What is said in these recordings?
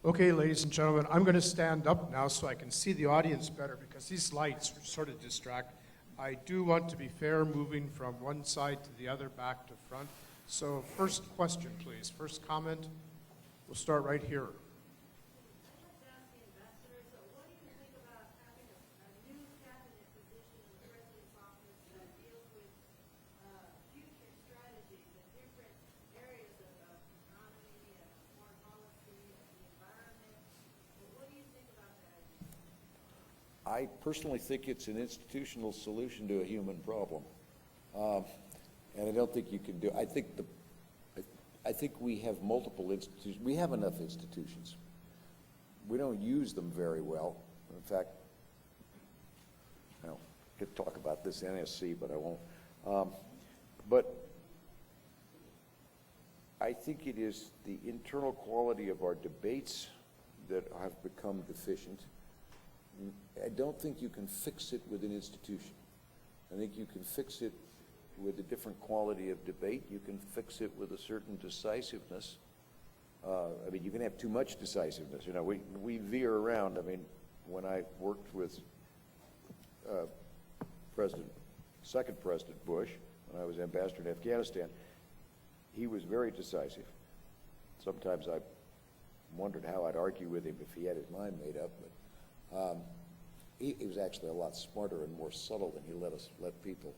Okay, ladies and gentlemen, I'm going to stand up now so I can see the audience better because these lights sort of distract. I do want to be fair, moving from one side to the other, back to front. So first question, please. First comment. We'll start right here. I personally think it's an institutional solution to a human problem, and I don't think you can do. I think we have multiple institutions. We have enough institutions. We don't use them very well. In fact, I could talk about this NSC, but I won't. But I think it is the internal quality of our debates that have become deficient. I don't think you can fix it with an institution. I think you can fix it with a different quality of debate. You can fix it with a certain decisiveness. I mean, you can have too much decisiveness. You know, we veer around. I mean, when I worked with second President Bush, when I was ambassador to Afghanistan, he was very decisive. Sometimes I wondered how I'd argue with him if he had his mind made up, but he was actually a lot smarter and more subtle than he let people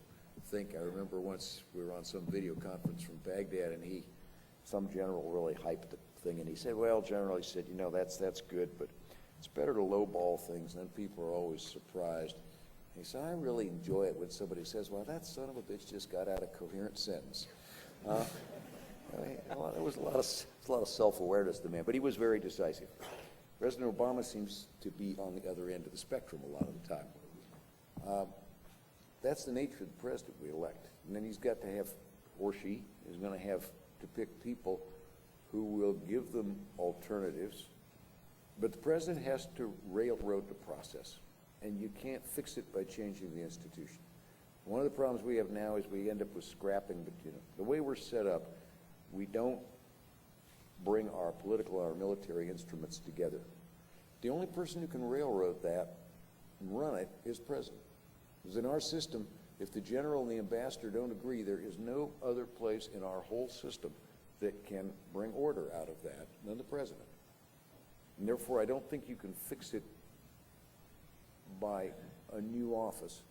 think. I remember once we were on some video conference from Baghdad, and some general really hyped the thing, and he said, "Well, General," he said, "you know, that's good, but it's better to lowball things, and then people are always surprised." And he said, "I really enjoy it when somebody says, 'Well, that son of a bitch just got out a coherent sentence.'" There was a lot of self-awareness to the man, but he was very decisive. President Obama seems to be on the other end of the spectrum a lot of the time. That's the nature of the president we elect. And then he's got to have, or she is going to have to pick people who will give them alternatives. But the president has to railroad the process, and you can't fix it by changing the institution. One of the problems we have now is we end up with scrapping, but the way we're set up, we don't bring our political and our military instruments together. The only person who can railroad that and run it is president. Because in our system, if the general and the ambassador don't agree, there is no other place in our whole system that can bring order out of that than the president. And therefore, I don't think you can fix it by a new office.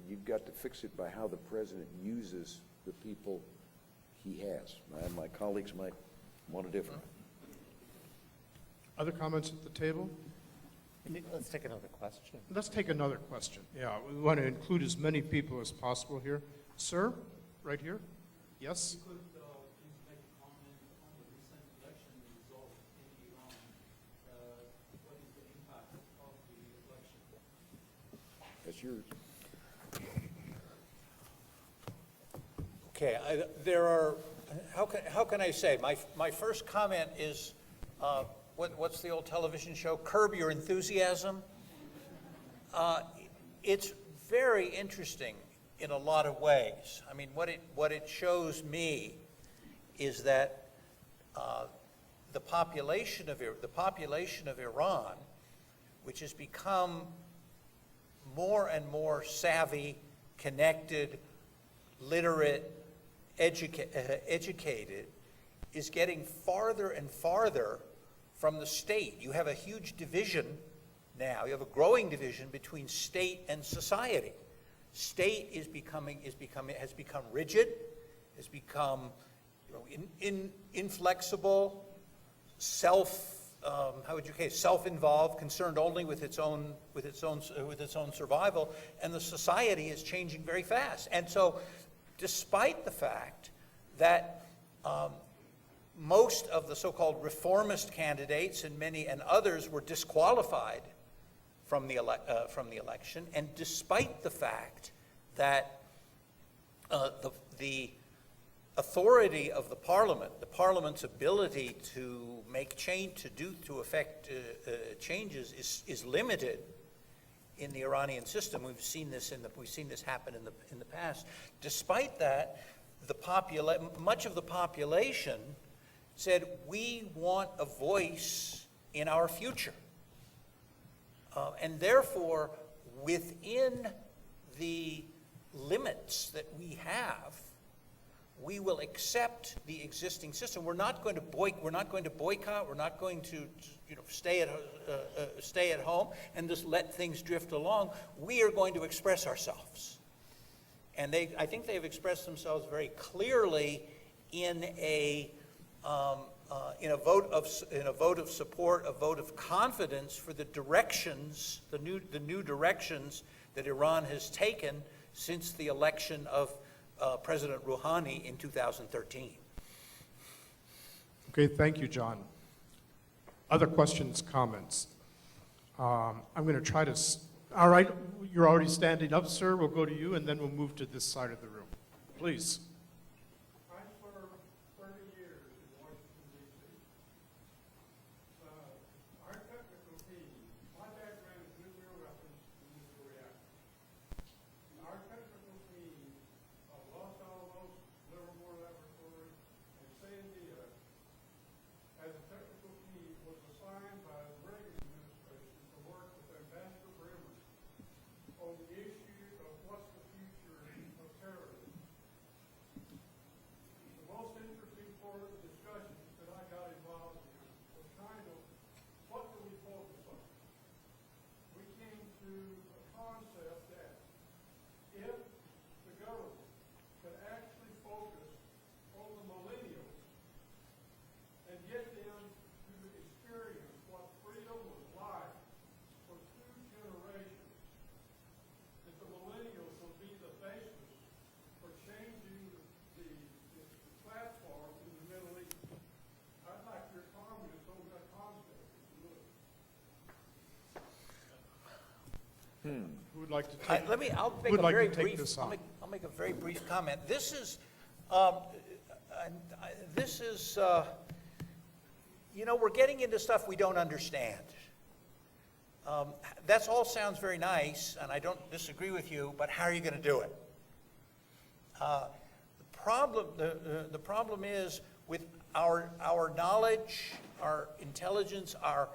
You've got to fix it by how the president uses the people he has. My colleagues might want to differ. Other comments at the table? Let's take another question. Let's take another question. Yeah, we want to include as many people as possible here. Sir, right here? Yes? You could please make a comment on the recent election result in Iran. What is the impact of the election? That's yours. Okay, there are, how can I say? My first comment is, what's the old television show? Curb Your Enthusiasm. It's very interesting in a lot of ways. I mean, what it shows me is that the population of Iran, which has become more and more savvy, connected, literate, educated, is getting farther and farther from the state. You have a huge division now. You have a growing division between state and society. State has become rigid, has become inflexible, self-involved, concerned only with its own survival, and the society is changing very fast. And so, despite the fact that most of the so-called reformist candidates and others were disqualified from the election, and despite the fact that the authority of the parliament's ability to make to affect changes is limited in the Iranian system. We've seen this happen in the past. Despite that, much of the population said, we want a voice in our future. And therefore, within the limits that we have, we will accept the existing system. We're not going to boycott. We're not going to stay at home and just let things drift along. We are going to express ourselves, and I think they've expressed themselves very clearly in a vote of support, a vote of confidence for the directions, the new directions that Iran has taken since the election of President Rouhani in 2013. Okay, thank you, John. Other questions, comments? I'm going to try to, all right, you're already standing up, sir. We'll go to you, and then we'll move to this side of the room. Please. I served 30 years in Washington, D.C. Our technical team, my background is nuclear weapons and nuclear reactors. Our technical team of Los Alamos, Livermore Laboratory, and Sandia, as a technical team, was assigned by the Reagan administration to work with Ambassador Bremer on the issue of what's the future of terrorism. The most interesting part of the discussions that I got involved in was kind of, what do we focus on? We came to a concept that if the government could actually focus on the millennials and get them to experience what freedom was like for 2 generations, that the millennials will be the basis for changing the platform in the Middle East. I'd like your comments on that concept, if you would. Who would like to take? I'll make Would a like to very take brief. this I'll on? make a very brief comment. This is, we're getting into stuff we don't understand. That all sounds very nice, and I don't disagree with you. But how are you going to do it? The problem is with our knowledge, our intelligence, our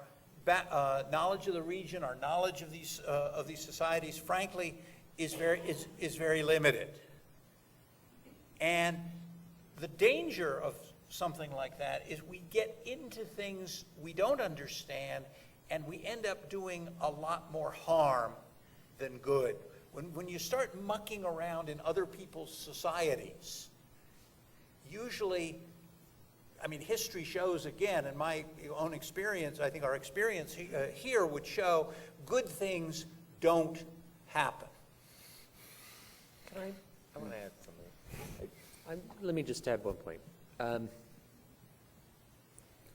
knowledge of the region, our knowledge of these societies, frankly, is very limited. And the danger of something like that is we get into things we don't understand, and we end up doing a lot more harm than good. When you start mucking around in other people's societies, usually, I mean, history shows, again, in my own experience, I think our experience here would show good things don't happen. I want to add something. Let me just add one point.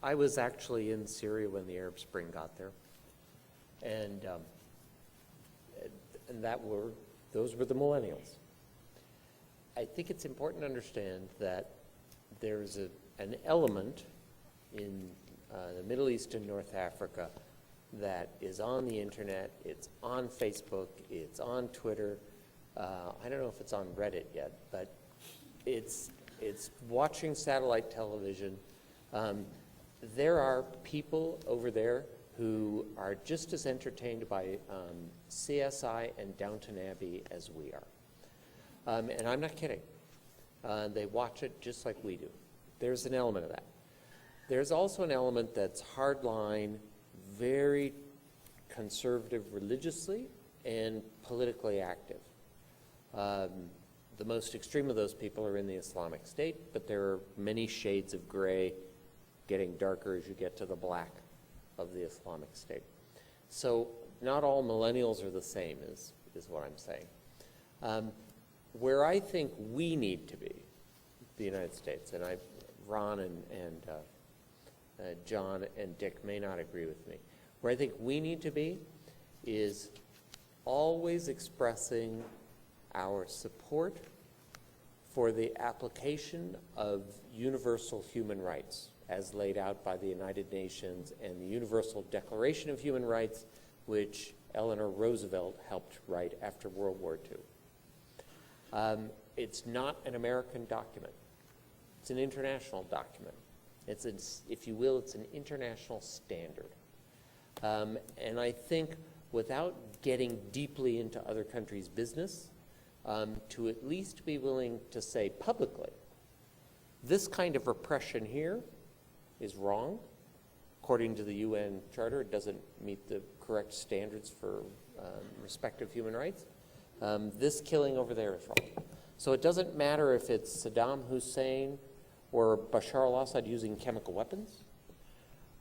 I was actually in Syria when the Arab Spring got there, and those were the millennials. I think it's important to understand that there's an element in the Middle East and North Africa that is on the internet, it's on Facebook, it's on Twitter. I don't know if it's on Reddit yet, but it's watching satellite television. There are people over there who are just as entertained by CSI and Downton Abbey as we are. And I'm not kidding. They watch it just like we do. There's an element of that. There's also an element that's hardline, very conservative religiously and politically active. The most extreme of those people are in the Islamic State, but there are many shades of gray, getting darker as you get to the black of the Islamic State. So not all millennials are the same, is what I'm saying. Where I think we need to be, the United States, and Ron and John and Dick may not agree with me, where I think we need to be is always expressing our support for the application of universal human rights as laid out by the United Nations and the Universal Declaration of Human Rights, which Eleanor Roosevelt helped write after World War II. It's not an American document. It's an international document. It's, if you will, it's an international standard. And I think without getting deeply into other countries' business, to at least be willing to say publicly, this kind of repression here is wrong. According to the UN Charter, it doesn't meet the correct standards for respect of human rights. This killing over there is wrong. So it doesn't matter if it's Saddam Hussein or Bashar al-Assad using chemical weapons,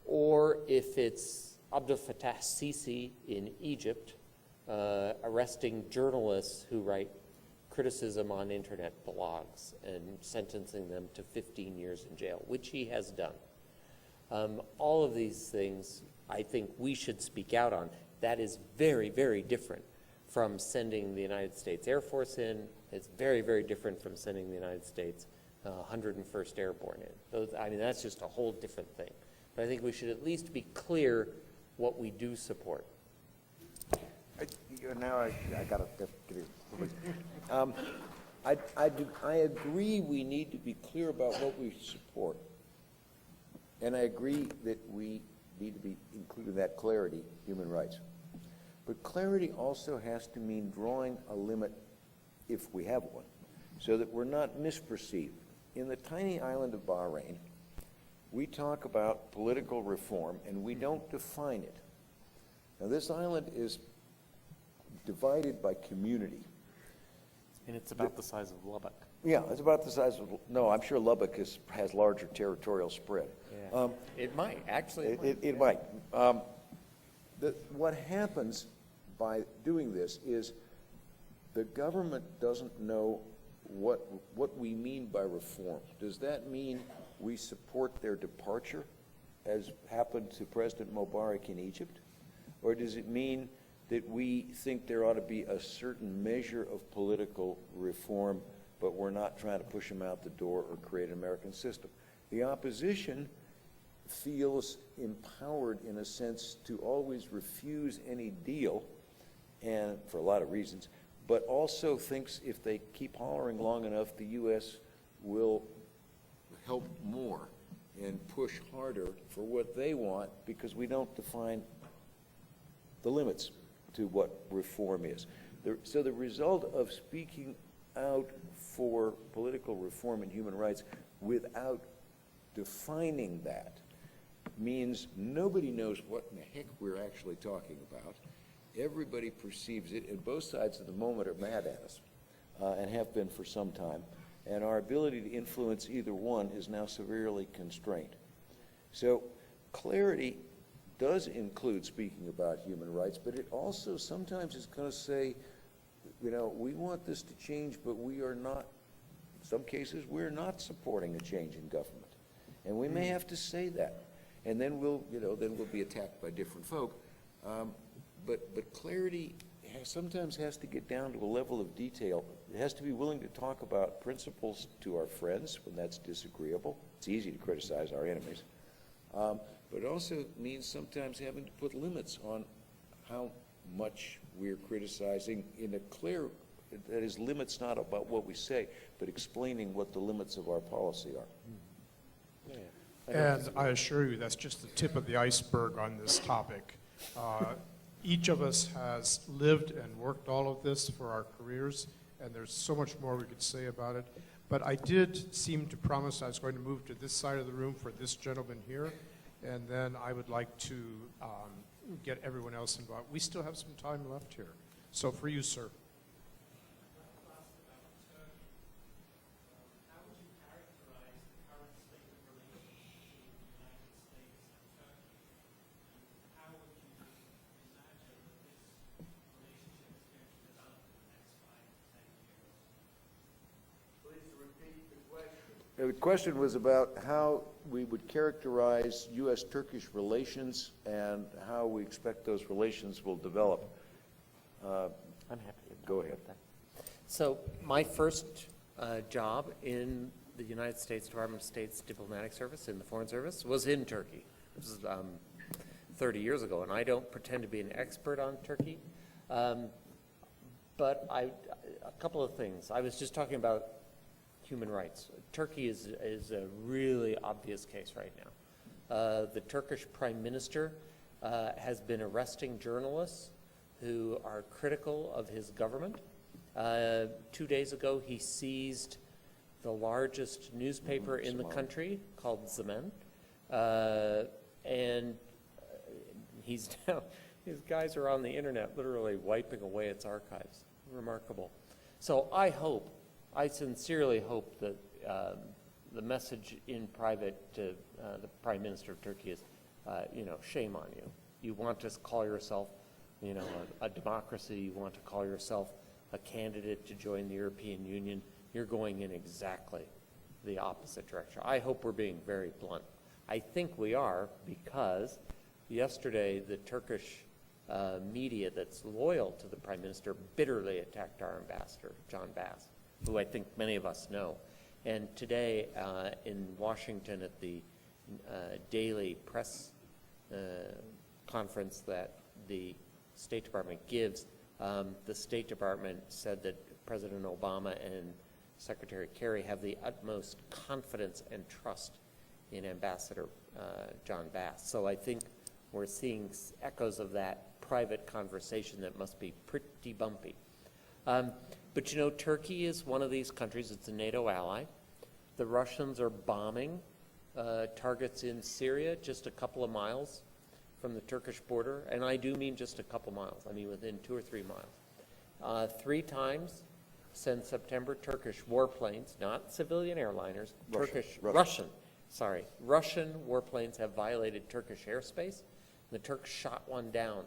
or if it's Abdel Fattah Sisi in Egypt arresting journalists who write criticism on internet blogs and sentencing them to 15 years in jail, which he has done. All of these things I think we should speak out on. That is very, very different from sending the United States Air Force in. It's very, very different from sending the United States 101st Airborne in. Those, I mean, that's just a whole different thing. But I think we should at least be clear what we do support. Now I got to get it. I agree we need to be clear about what we support. And I agree that we need to be including that clarity, human rights. But clarity also has to mean drawing a limit, if we have one, so that we're not misperceived. In the tiny island of Bahrain, we talk about political reform, and we don't define it. Now, this island is divided by community. And it's about the size of Lubbock. Yeah, it's about the size of, no, I'm sure Lubbock has larger territorial spread. Yeah. It might, actually. It might. What happens by doing this is the government doesn't know what we mean by reform. Does that mean we support their departure, as happened to President Mubarak in Egypt? Or does it mean that we think there ought to be a certain measure of political reform, but we're not trying to push them out the door or create an American system? The opposition feels empowered, in a sense, to always refuse any deal, and for a lot of reasons, but also thinks if they keep hollering long enough, the U.S. will help more and push harder for what they want, because we don't define the limits to what reform is. So the result of speaking out for political reform and human rights without defining that means nobody knows what in the heck we're actually talking about. Everybody perceives it, and both sides of the moment are mad at us, and have been for some time. And our ability to influence either one is now severely constrained. So clarity does include speaking about human rights, but it also sometimes is going to say, you know, we want this to change, but we are not, in some cases, we're not supporting a change in government. And we may have to say that. And then we'll be attacked by different folk. But clarity sometimes has to get down to a level of detail. It has to be willing to talk about principles to our friends when that's disagreeable. It's easy to criticize our enemies. But it also means sometimes having to put limits on how much we're criticizing in a clear, that is, limits not about what we say, but explaining what the limits of our policy are. Yeah. And I assure you, that's just the tip of the iceberg on this topic. Each of us has lived and worked all of this for our careers, and there's so much more we could say about it. But I did seem to promise I was going to move to this side of the room for this gentleman here, and then I would like to get everyone else involved. We still have some time left here. So for you, sir. The question was about how we would characterize U.S.-Turkish relations and how we expect those relations will develop. I'm happy to go ahead. So my first job in the United States Department of State's diplomatic service, in the Foreign Service, was in Turkey. This was 30 years ago, and I don't pretend to be an expert on Turkey, but a couple of things. I was just talking about human rights. Turkey is a really obvious case right now. The Turkish prime minister has been arresting journalists who are critical of his government. 2 days ago, he seized the largest newspaper in the country called Zaman, and he's now, his guys are on the internet literally wiping away its archives. Remarkable. So I sincerely hope that the message in private to the Prime Minister of Turkey is, shame on you. You want to call yourself, a democracy. You want to call yourself a candidate to join the European Union. You're going in exactly the opposite direction. I hope we're being very blunt. I think we are, because yesterday the Turkish media that's loyal to the Prime Minister bitterly attacked our ambassador, John Bass, who I think many of us know. And today in Washington at the daily press conference that the State Department gives, the State Department said that President Obama and Secretary Kerry have the utmost confidence and trust in Ambassador John Bass. So I think we're seeing echoes of that private conversation that must be pretty bumpy. But Turkey is one of these countries. It's a NATO ally. The Russians are bombing targets in Syria just a couple of miles from the Turkish border, and I do mean just a couple miles. I mean within 2 or 3 miles. 3 times since September, Turkish warplanes, not civilian airliners, Russian warplanes have violated Turkish airspace. The Turks shot one down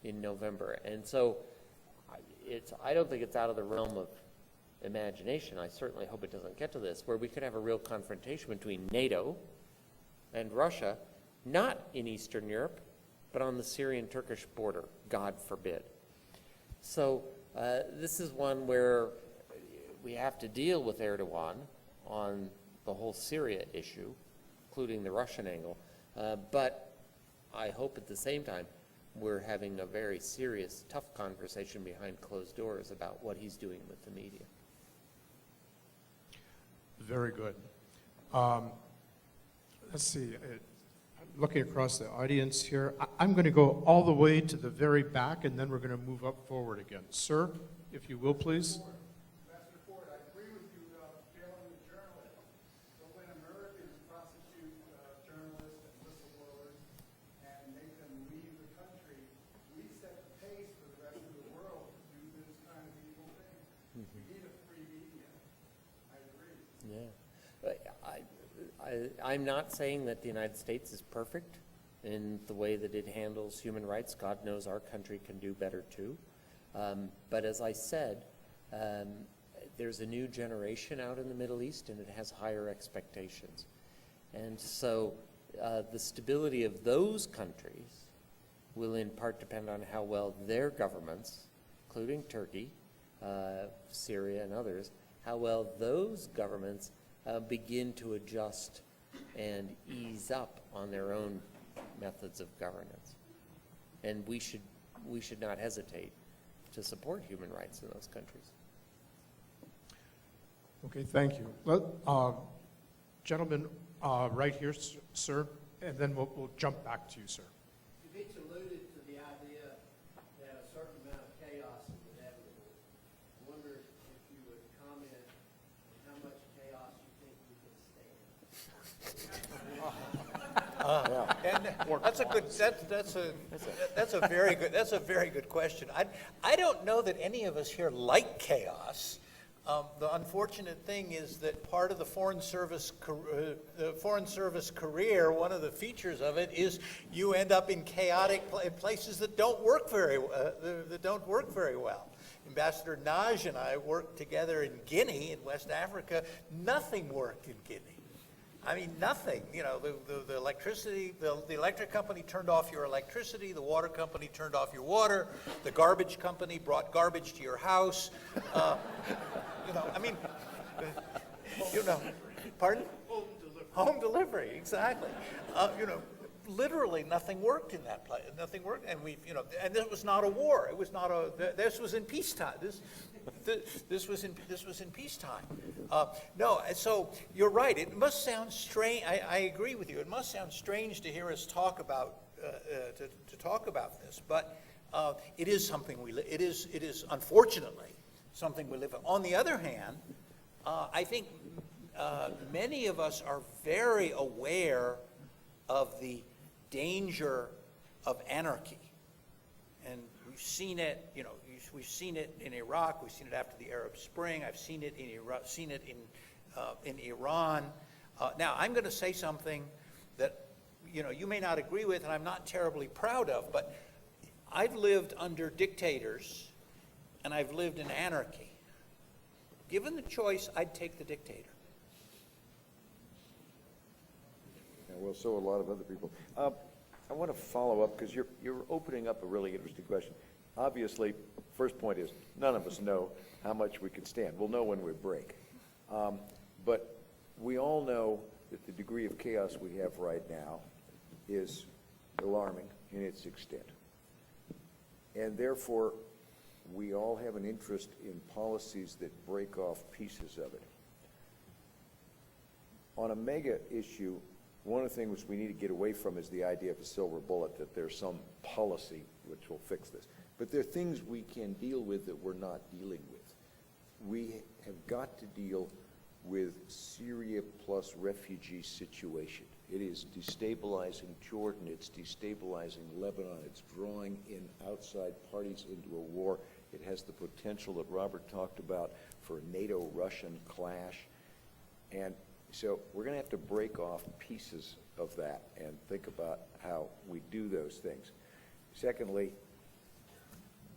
in November, and so I don't think it's out of the realm of imagination. I certainly hope it doesn't get to this, where we could have a real confrontation between NATO and Russia, not in Eastern Europe, but on the Syrian-Turkish border, God forbid. So this is one where we have to deal with Erdogan on the whole Syria issue, including the Russian angle, but I hope at the same time we're having a very serious, tough conversation behind closed doors about what he's doing with the media. Very good. Let's see. Looking across the audience here, I'm going to go all the way to the very back, and then we're going to move up forward again. Sir, if you will, please. Ambassador Ford, I agree with you about failing the journalists, but when Americans prosecute journalists and whistleblowers and make them leave the country, we set the pace for the rest of the world to do this kind of evil thing. We need a free media. I agree. Yeah. I'm not saying that the United States is perfect in the way that it handles human rights. God knows our country can do better too. But as I said, there's a new generation out in the Middle East, and it has higher expectations. And so the stability of those countries will in part depend on how well their governments, including Turkey, Syria, and others, how well those governments begin to adjust and ease up on their own methods of governance. And we should not hesitate to support human rights in those countries. Okay, thank you. Gentleman right here, sir, and then we'll jump back to you, sir. You've each alluded to the idea that a certain amount of chaos is inevitable. I wonder if you would comment on how much chaos you think we can stand. And that's a very good question. I don't know that any of us here like chaos. The unfortunate thing is that part of the Foreign Service career, one of the features of it is you end up in chaotic places that don't work very well. Ambassador Naj and I worked together in Guinea, in West Africa. Nothing worked in Guinea. I mean, nothing. The electricity, the electric company turned off your electricity, the water company turned off your water, the garbage company brought garbage to your house. Pardon? Home delivery, exactly. literally nothing worked in that place. Nothing worked, and and this was not a war. It was not this was in peacetime. This was in peacetime. No, so you're right. It must sound strange. I agree with you. It must sound strange to hear us talk about to talk about this, but it is something it is unfortunately something we live in. On the other hand, I think many of us are very aware of the danger of anarchy, and we've seen it. We've seen it in Iraq. We've seen it after the Arab Spring. I've seen it in Iraq. Seen it in Iran. Now, I'm going to say something that you may not agree with, and I'm not terribly proud of. But I've lived under dictators, and I've lived in anarchy. Given the choice, I'd take the dictator. Yeah, well, so a lot of other people. I want to follow up because you're opening up a really interesting question. Obviously, first point is none of us know how much we can stand. We'll know when we break. But we all know that the degree of chaos we have right now is alarming in its extent. And therefore, we all have an interest in policies that break off pieces of it. On a mega issue, one of the things we need to get away from is the idea of a silver bullet, that there's some policy which will fix this. But there are things we can deal with that we're not dealing with. We have got to deal with Syria plus refugee situation. It is destabilizing Jordan, it's destabilizing Lebanon, it's drawing in outside parties into a war. It has the potential that Robert talked about for a NATO-Russian clash. And so we're going to have to break off pieces of that and think about how we do those things. Secondly,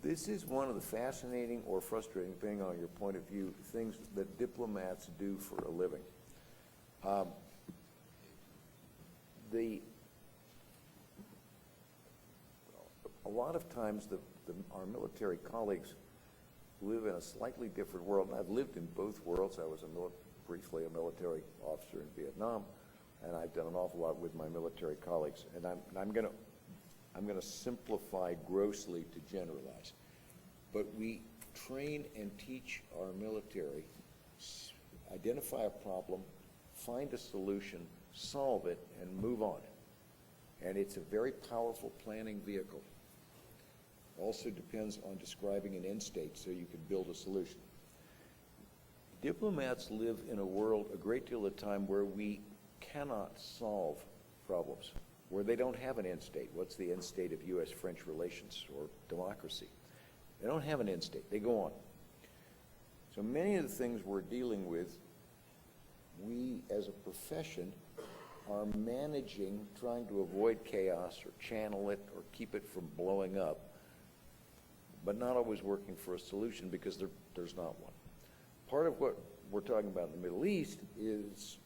this is one of the fascinating or frustrating, depending on your point of view, things that diplomats do for a living. A lot of times our military colleagues live in a slightly different world, and I've lived in both worlds. I was briefly a military officer in Vietnam, and I've done an awful lot with my military colleagues. And I'm going to simplify grossly to generalize. But we train and teach our military, identify a problem, find a solution, solve it, and move on. And it's a very powerful planning vehicle. Also depends on describing an end state so you can build a solution. Diplomats live in a world a great deal of the time where we cannot solve problems, where they don't have an end state. What's the end state of U.S.-French relations or democracy? They don't have an end state. They go on. So many of the things we're dealing with, we as a profession are managing, trying to avoid chaos or channel it or keep it from blowing up, but not always working for a solution because there's not one. Part of what we're talking about in the Middle East is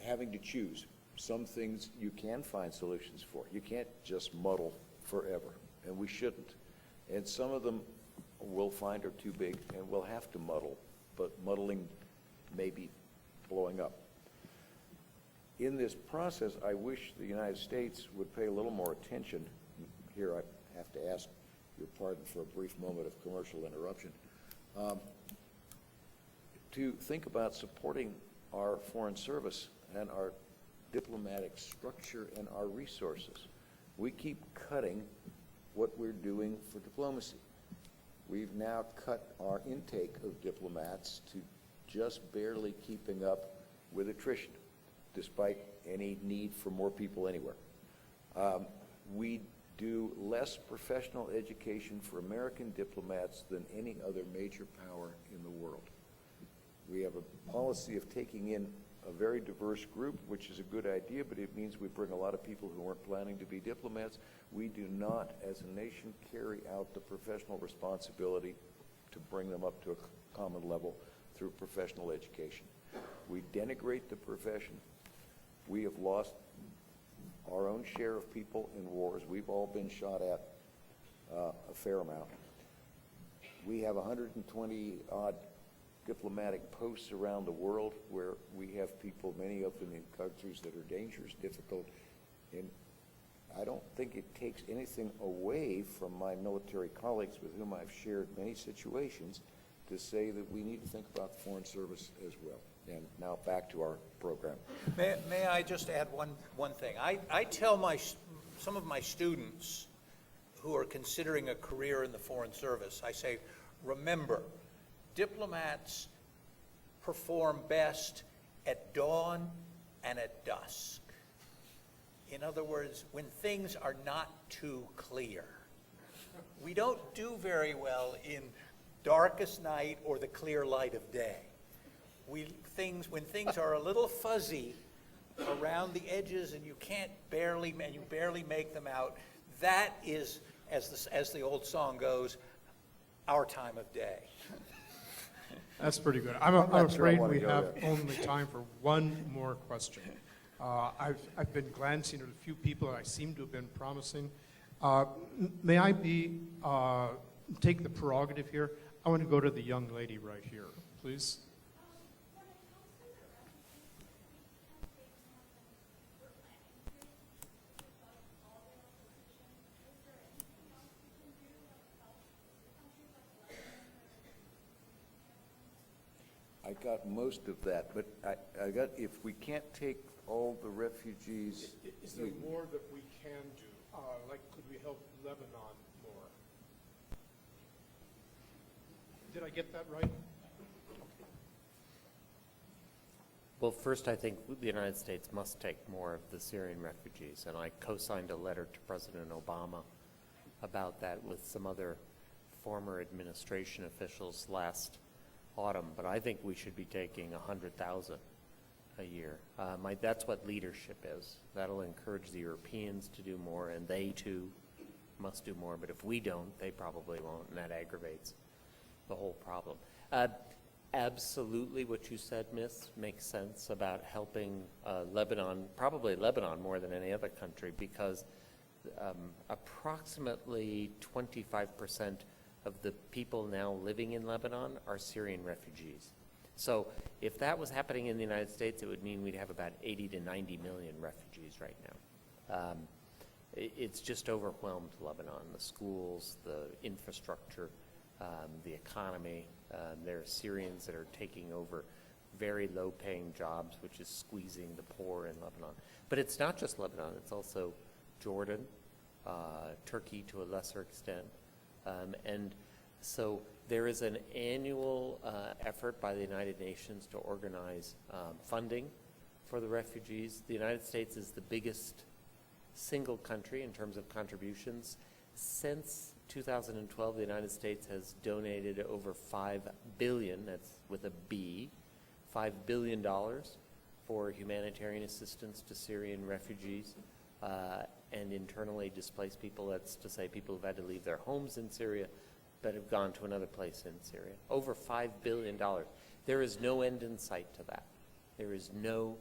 having to choose. Some things you can find solutions for. You can't just muddle forever, and we shouldn't. And some of them we'll find are too big, and we'll have to muddle, but muddling may be blowing up. In this process, I wish the United States would pay a little more attention. Here I have to ask your pardon for a brief moment of commercial interruption. To think about supporting our foreign service and our diplomatic structure and our resources. We keep cutting what we're doing for diplomacy. We've now cut our intake of diplomats to just barely keeping up with attrition, despite any need for more people anywhere. We do less professional education for American diplomats than any other major power in the world. We have a policy of taking in a very diverse group, which is a good idea, but it means we bring a lot of people who weren't planning to be diplomats. We do not, as a nation, carry out the professional responsibility to bring them up to a common level through professional education. We denigrate the profession. We have lost our own share of people in wars. We've all been shot at a fair amount. We have 120-odd diplomatic posts around the world where we have people, many of them in countries that are dangerous, difficult, and I don't think it takes anything away from my military colleagues with whom I've shared many situations to say that we need to think about the Foreign Service as well. And now back to our program. May I just add one thing? I tell some of my students who are considering a career in the Foreign Service, I say, remember, diplomats perform best at dawn and at dusk. In other words, when things are not too clear. We don't do very well in darkest night or the clear light of day. When things are a little fuzzy around the edges and you barely make them out, that is, as the old song goes, our time of day. That's pretty good. I'm not sure I afraid wanna we go have there. only time for one more question. I've been glancing at a few people that I seem to have been promising. May I take the prerogative here? I want to go to the young lady right here, please. I got most of that, but I got, if we can't take all the refugees. Is there more that we can do? Like, could we help Lebanon more? Did I get that right? Well, first, I think the United States must take more of the Syrian refugees, and I co-signed a letter to President Obama about that with some other former administration officials last autumn, but I think we should be taking 100,000 a year. That's what leadership is. That'll encourage the Europeans to do more, and they too must do more, but if we don't, they probably won't, and that aggravates the whole problem. Absolutely what you said, Miss, makes sense about helping Lebanon, probably Lebanon more than any other country, because approximately 25% of the people now living in Lebanon are Syrian refugees. So if that was happening in the United States, it would mean we'd have about 80 to 90 million refugees right now. It's just overwhelmed Lebanon, the schools, the infrastructure, the economy. There are Syrians that are taking over very low-paying jobs, which is squeezing the poor in Lebanon. But it's not just Lebanon, it's also Jordan, Turkey to a lesser extent. And so there is an annual effort by the United Nations to organize funding for the refugees. The United States is the biggest single country in terms of contributions. Since 2012, the United States has donated over $5 billion, that's with a B, $5 billion for humanitarian assistance to Syrian refugees and internally displaced people. That's to say people who've had to leave their homes in Syria but have gone to another place in Syria. Over $5 billion. There is no end in sight to that. There is no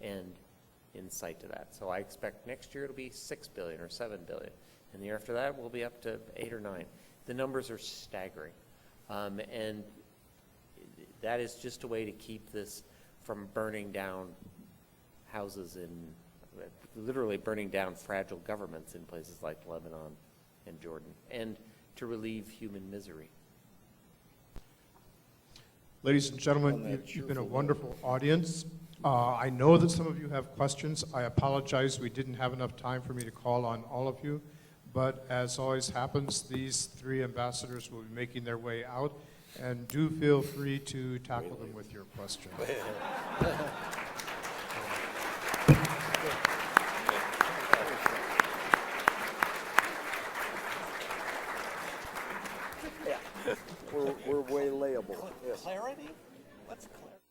end in sight to that. So I expect next year it'll be $6 billion or $7 billion. And the year after that, we'll be up to 8 or 9. The numbers are staggering. And that is just a way to keep this from burning down houses in, literally burning down fragile governments in places like Lebanon and Jordan, and to relieve human misery. Ladies and gentlemen, you've been a wonderful audience. I know that some of you have questions. I apologize, we didn't have enough time for me to call on all of you. But as always happens, these three ambassadors will be making their way out, and do feel free to tackle them with your questions. We're way layable. Yes. Clarity? What's clarity?